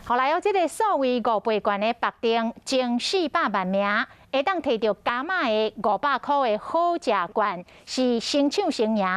后来这个所谓500罐的白丁前400万名，会当摕到加码的500块的好食券，是先抢先赢。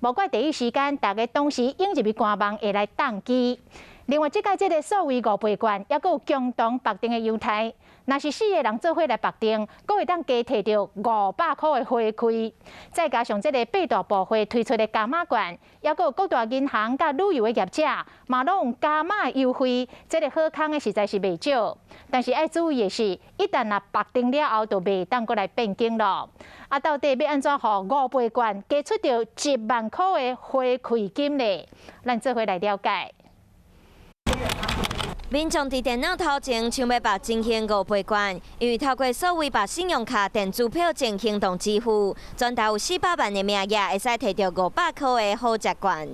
无怪第一时间，大家当时涌入去官网会来登记。另外，这届这个所谓500罐，还佫有共同白丁的优待。若是4个人做伙来白丁，佫会当加摕到500块的回馈。再加上这个8大部会推出的加码券，还佫有各大银行甲旅游的业者，嘛拢有加码优惠。这个好康的实在是袂少。但是要注意的是，一旦若白丁了后，就袂当过来变更咯。啊，到底要安怎互500罐加出到1万块的回馈金呢？咱做伙来了解。民众伫电脑头前想要办真现500罐，因为透过所谓办信用卡、电子票证行动支付，全台有400万的名额会使摕到500块的好食券。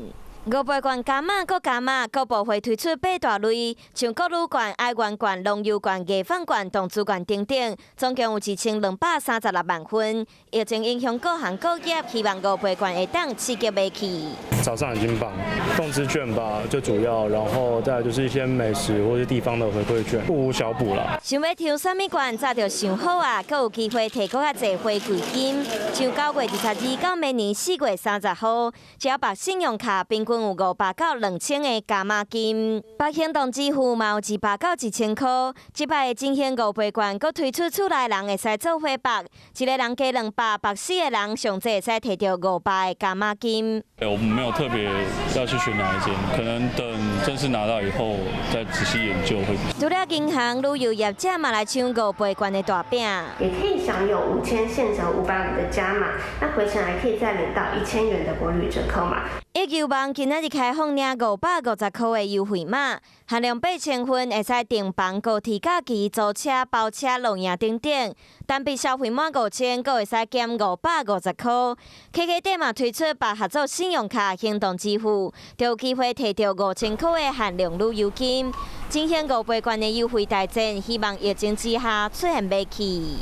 500罐加码搁加码，各部会推出8大类，像国旅券、爱玩券、农游券、艺放券、动资券等等，总共有1236万分。疫情影响各行各业，希望500罐会当刺激买气。早上已经办动资券吧，最主要，然后再来就是一些美食或是地方的回馈券，不无小补啦。想要抽什么券，早就想好啊，阁有机会摕更较侪回馈金。像9月22到明年4月30号，只要办信用卡，平均有500到2000的加码金。办行动支付嘛有100到1000块。这摆的真现500罐，阁推出厝内人会使做伙办，一个人加200，办4个人上最会使摕到500的加码金。我们没有特别要去选哪一间，可能等正式拿到以后再仔细研究会。除了银行、旅游业者嘛来抢500罐的大饼，也可以享有5000现折500的加码，那回程还可以再领到1000元的国旅折扣码。190万今仔日开放领550块的优惠码，限量8000份，会使订房、高铁假期、租车、包车、露营等等。单笔消费满5000，阁会使减550块。KK 店嘛推出8合作信用卡行动支付，就有机会摕到5000块的限量旅游金。真现500罐的优惠大战，希望疫情之下出现买气。